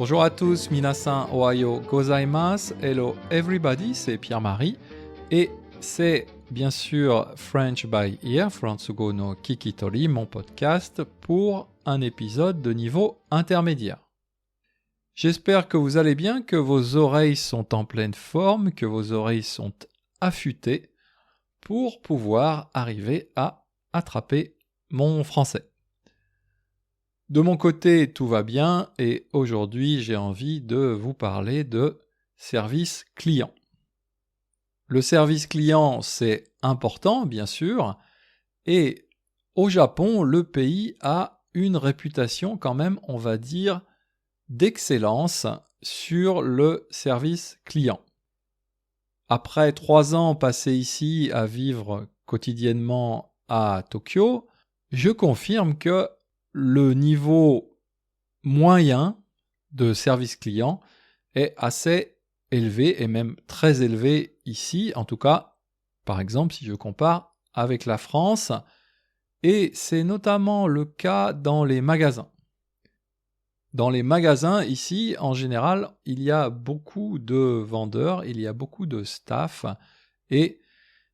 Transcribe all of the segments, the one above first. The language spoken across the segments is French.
Bonjour à tous, minasan ohayo gozaimasu, hello everybody, c'est Pierre-Marie et c'est bien sûr French by Ear, Fransugo no Kikitori, mon podcast pour un épisode de niveau intermédiaire. J'espère que vous allez bien, que vos oreilles sont en pleine forme, que vos oreilles sont affûtées pour pouvoir arriver à attraper mon français. De mon côté, tout va bien et aujourd'hui, j'ai envie de vous parler de service client. Le service client, c'est important, bien sûr, et au Japon, le pays a une réputation quand même, on va dire, d'excellence sur le service client. Après 3 ans passés ici à vivre quotidiennement à Tokyo, je confirme que le niveau moyen de service client est assez élevé et même très élevé ici, en tout cas, par exemple, si je compare avec la France, et c'est notamment le cas dans les magasins. Dans les magasins, ici, en général, il y a beaucoup de vendeurs, il y a beaucoup de staff, et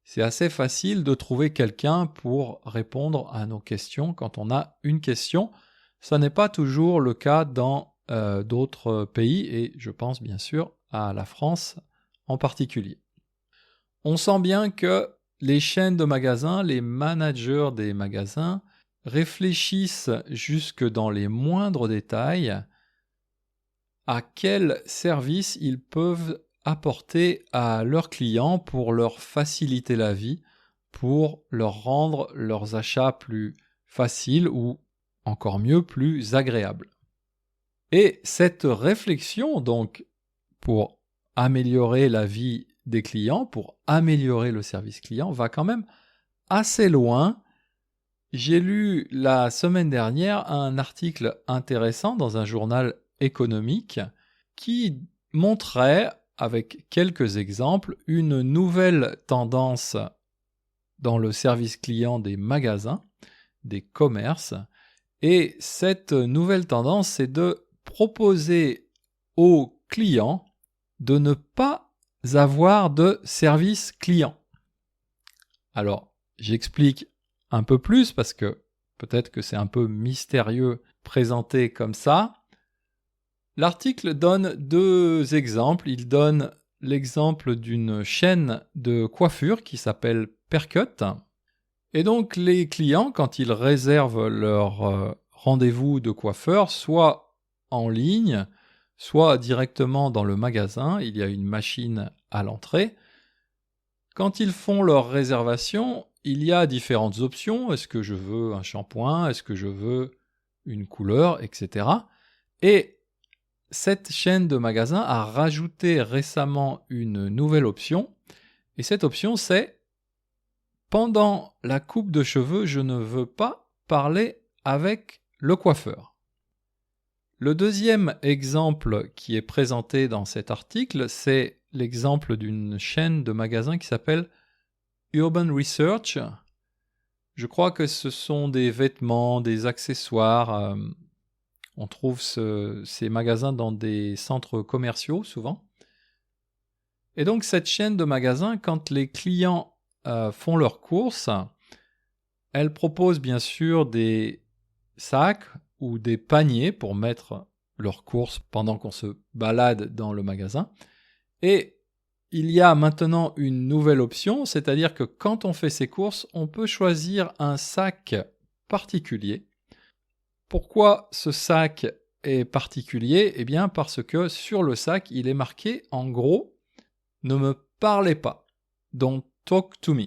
c'est assez facile de trouver quelqu'un pour répondre à nos questions quand on a une question. Ça n'est pas toujours le cas dans d'autres pays, et je pense bien sûr à la France en particulier. On sent bien que les chaînes de magasins, les managers des magasins, réfléchissent jusque dans les moindres détails à quel service ils peuvent apporter à leurs clients pour leur faciliter la vie, pour leur rendre leurs achats plus faciles ou, encore mieux, plus agréables. Et cette réflexion, donc, pour améliorer la vie des clients, pour améliorer le service client, va quand même assez loin. J'ai lu la semaine dernière un article intéressant dans un journal économique qui montrait, avec quelques exemples, une nouvelle tendance dans le service client des magasins, des commerces, et cette nouvelle tendance, c'est de proposer aux clients de ne pas avoir de service client. Alors, j'explique un peu plus parce que peut-être que c'est un peu mystérieux présenté comme ça. L'article donne 2 exemples. Il donne l'exemple d'une chaîne de coiffure qui s'appelle Percut. Et donc les clients, quand ils réservent leur rendez-vous de coiffeur, soit en ligne, soit directement dans le magasin, il y a une machine à l'entrée. Quand ils font leur réservation, il y a différentes options. Est-ce que je veux un shampoing? Est-ce que je veux une couleur? Etc. Et cette chaîne de magasins a rajouté récemment une nouvelle option. Et cette option, c'est pendant la coupe de cheveux, je ne veux pas parler avec le coiffeur. Le deuxième exemple qui est présenté dans cet article, c'est l'exemple d'une chaîne de magasins qui s'appelle Urban Research. Je crois que ce sont des vêtements, des accessoires. On trouve ces magasins dans des centres commerciaux souvent. Et donc cette chaîne de magasins, quand les clients font leurs courses, elle propose bien sûr des sacs ou des paniers pour mettre leurs courses pendant qu'on se balade dans le magasin. Et il y a maintenant une nouvelle option, c'est-à-dire que quand on fait ses courses, on peut choisir un sac particulier. Pourquoi ce sac est particulier? Eh bien parce que sur le sac, il est marqué en gros « Ne me parlez pas ». Don't talk to me.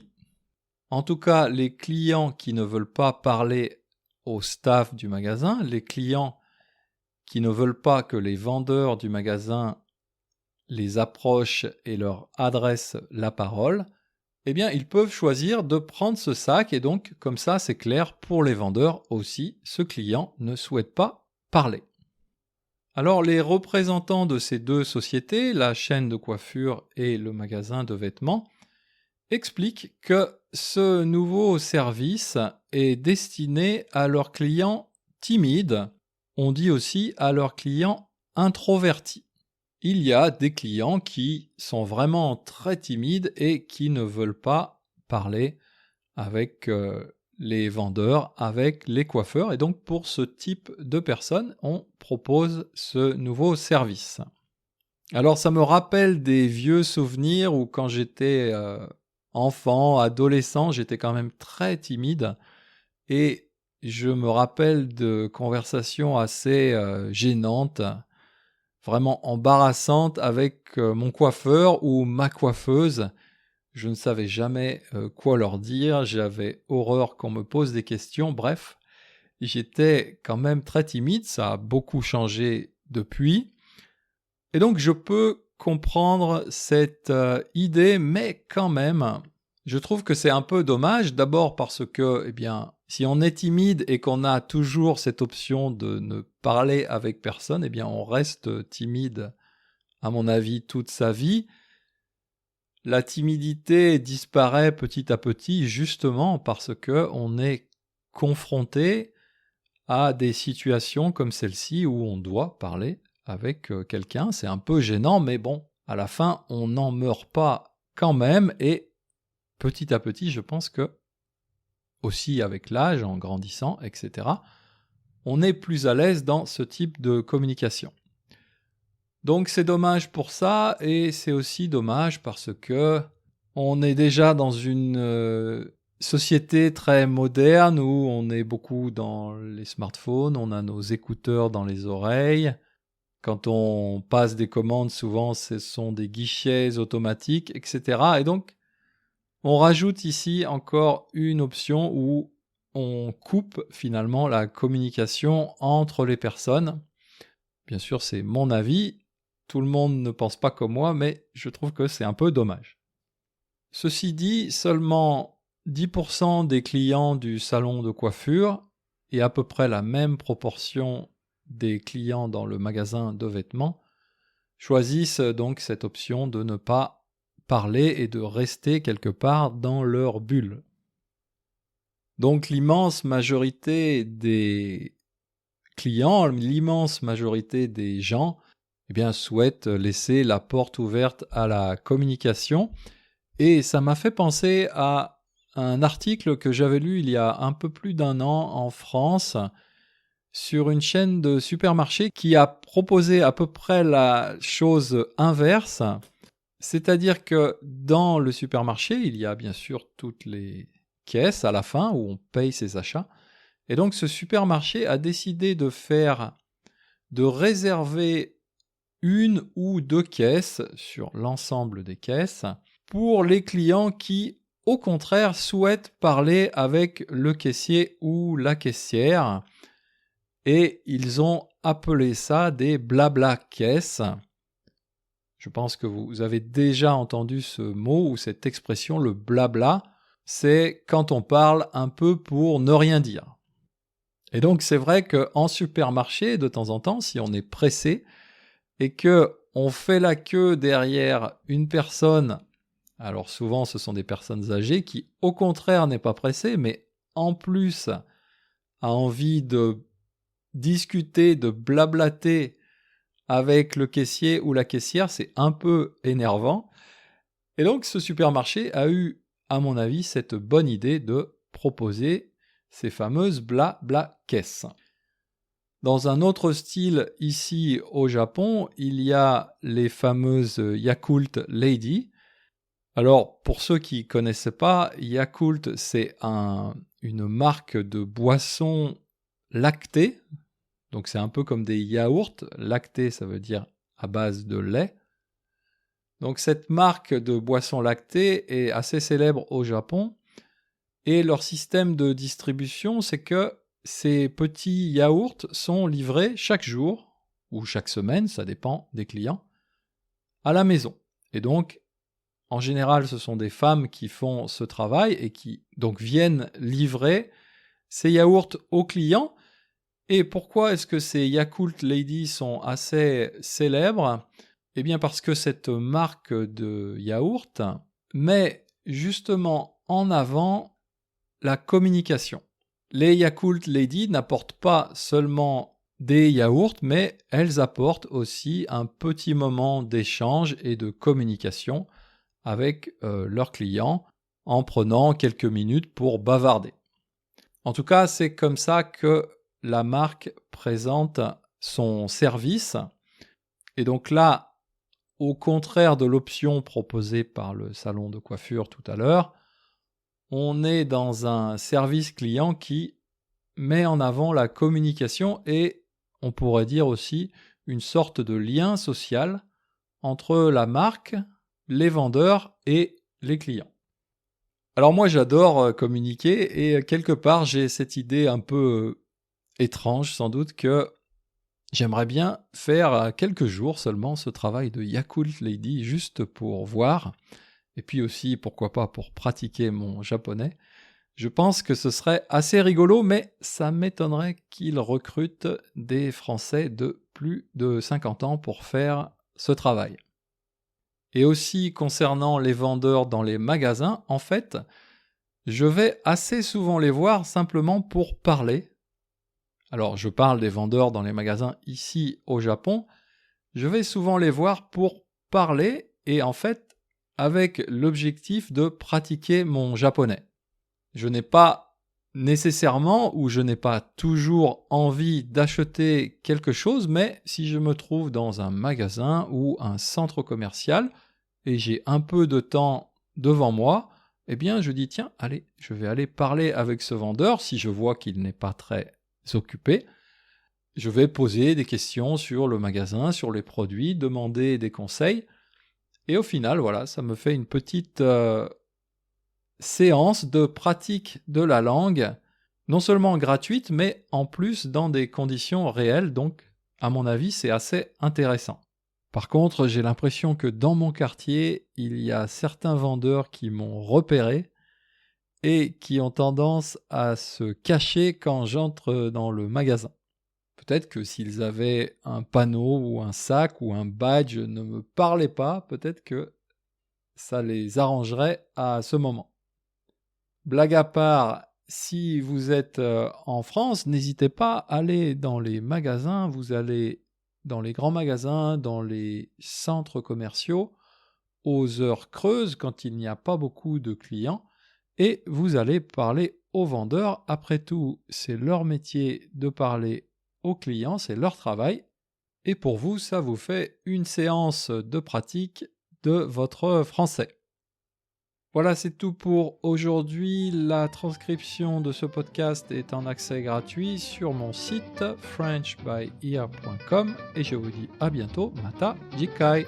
En tout cas, les clients qui ne veulent pas parler au staff du magasin, les clients qui ne veulent pas que les vendeurs du magasin les approchent et leur adressent la parole, eh bien, ils peuvent choisir de prendre ce sac et donc, comme ça, c'est clair pour les vendeurs aussi, ce client ne souhaite pas parler. Alors, les représentants de ces 2 sociétés, la chaîne de coiffure et le magasin de vêtements, expliquent que ce nouveau service est destiné à leurs clients timides, on dit aussi à leurs clients introvertis. Il y a des clients qui sont vraiment très timides et qui ne veulent pas parler avec les vendeurs, avec les coiffeurs. Et donc pour ce type de personnes, on propose ce nouveau service. Alors ça me rappelle des vieux souvenirs où quand j'étais enfant, adolescent, j'étais quand même très timide et je me rappelle de conversations assez gênantes, vraiment embarrassantes avec mon coiffeur ou ma coiffeuse. Je ne savais jamais quoi leur dire, j'avais horreur qu'on me pose des questions, bref, j'étais quand même très timide, ça a beaucoup changé depuis. Et donc je peux comprendre cette idée, mais quand même, je trouve que c'est un peu dommage, d'abord parce que, eh bien, si on est timide et qu'on a toujours cette option de ne parler avec personne, eh bien on reste timide, à mon avis, toute sa vie. La timidité disparaît petit à petit justement parce que on est confronté à des situations comme celle-ci où on doit parler avec quelqu'un. C'est un peu gênant, mais bon, à la fin, on n'en meurt pas quand même. Et petit à petit, je pense que, aussi avec l'âge, en grandissant, etc., on est plus à l'aise dans ce type de communication. Donc c'est dommage pour ça, et c'est aussi dommage parce que on est déjà dans une société très moderne où on est beaucoup dans les smartphones, on a nos écouteurs dans les oreilles. Quand on passe des commandes, souvent ce sont des guichets automatiques, etc. Et donc, on rajoute ici encore une option où on coupe finalement la communication entre les personnes. Bien sûr, c'est mon avis. Tout le monde ne pense pas comme moi, mais je trouve que c'est un peu dommage. Ceci dit, seulement 10% des clients du salon de coiffure et à peu près la même proportion des clients dans le magasin de vêtements choisissent donc cette option de ne pas parler et de rester quelque part dans leur bulle. Donc l'immense majorité des clients, l'immense majorité des gens, eh bien, souhaitent laisser la porte ouverte à la communication. Et ça m'a fait penser à un article que j'avais lu il y a un peu plus d'1 an en France sur une chaîne de supermarchés qui a proposé à peu près la chose inverse. C'est-à-dire que dans le supermarché, il y a bien sûr toutes les caisses à la fin où on paye ses achats. Et donc ce supermarché a décidé de réserver 1 ou 2 caisses sur l'ensemble des caisses pour les clients qui, au contraire, souhaitent parler avec le caissier ou la caissière. Et ils ont appelé ça des blabla caisses. Je pense que vous avez déjà entendu ce mot ou cette expression, le blabla. C'est quand on parle un peu pour ne rien dire. Et donc c'est vrai qu'en supermarché, de temps en temps, si on est pressé et que on fait la queue derrière une personne, alors souvent ce sont des personnes âgées qui au contraire n'est pas pressée, mais en plus a envie de discuter, de blablater avec le caissier ou la caissière, c'est un peu énervant. Et donc ce supermarché a eu, à mon avis, cette bonne idée de proposer ces fameuses blabla caisses. Dans un autre style, ici au Japon, il y a les fameuses Yakult Lady. Alors, pour ceux qui ne connaissaient pas, Yakult, c'est une marque de boissons lactées. Donc, c'est un peu comme des yaourts. Lacté, ça veut dire à base de lait. Donc, cette marque de boissons lactées est assez célèbre au Japon. Et leur système de distribution, c'est que ces petits yaourts sont livrés chaque jour ou chaque semaine, ça dépend des clients, à la maison. Et donc, en général, ce sont des femmes qui font ce travail et qui donc viennent livrer ces yaourts aux clients. Et pourquoi est-ce que ces Yakult Lady sont assez célèbres ? Eh bien parce que cette marque de yaourt met justement en avant la communication. Les Yakult Lady n'apportent pas seulement des yaourts, mais elles apportent aussi un petit moment d'échange et de communication avec leurs clients en prenant quelques minutes pour bavarder. En tout cas, c'est comme ça que la marque présente son service. Et donc là, au contraire de l'option proposée par le salon de coiffure tout à l'heure, on est dans un service client qui met en avant la communication et, on pourrait dire aussi, une sorte de lien social entre la marque, les vendeurs et les clients. Alors moi j'adore communiquer et quelque part j'ai cette idée un peu étrange sans doute que j'aimerais bien faire quelques jours seulement ce travail de Yakult Lady juste pour voir et puis aussi pourquoi pas pour pratiquer mon japonais. Je pense que ce serait assez rigolo mais ça m'étonnerait qu'ils recrutent des Français de plus de 50 ans pour faire ce travail. Et aussi concernant les vendeurs dans les magasins, en fait, je vais assez souvent les voir simplement pour parler. Alors, je parle des vendeurs dans les magasins ici au Japon. Je vais souvent les voir pour parler et en fait, avec l'objectif de pratiquer mon japonais. Je n'ai pas nécessairement ou je n'ai pas toujours envie d'acheter quelque chose, mais si je me trouve dans un magasin ou un centre commercial et j'ai un peu de temps devant moi, eh bien je dis tiens, allez, je vais aller parler avec ce vendeur si je vois qu'il n'est pas très occupé. Je vais poser des questions sur le magasin, sur les produits, demander des conseils et au final, voilà, ça me fait une petite séance de pratique de la langue, non seulement gratuite, mais en plus dans des conditions réelles, donc à mon avis c'est assez intéressant. Par contre, j'ai l'impression que dans mon quartier, il y a certains vendeurs qui m'ont repéré et qui ont tendance à se cacher quand j'entre dans le magasin. Peut-être que s'ils avaient un panneau ou un sac ou un badge ne me parlaient pas, peut-être que ça les arrangerait à ce moment. Blague à part, si vous êtes en France, n'hésitez pas à aller dans les magasins, vous allez dans les grands magasins, dans les centres commerciaux, aux heures creuses, quand il n'y a pas beaucoup de clients, et vous allez parler aux vendeurs. Après tout, c'est leur métier de parler aux clients, c'est leur travail, et pour vous, ça vous fait une séance de pratique de votre français. Voilà, c'est tout pour aujourd'hui. La transcription de ce podcast est en accès gratuit sur mon site frenchbyear.com et je vous dis à bientôt. Mata Jikai.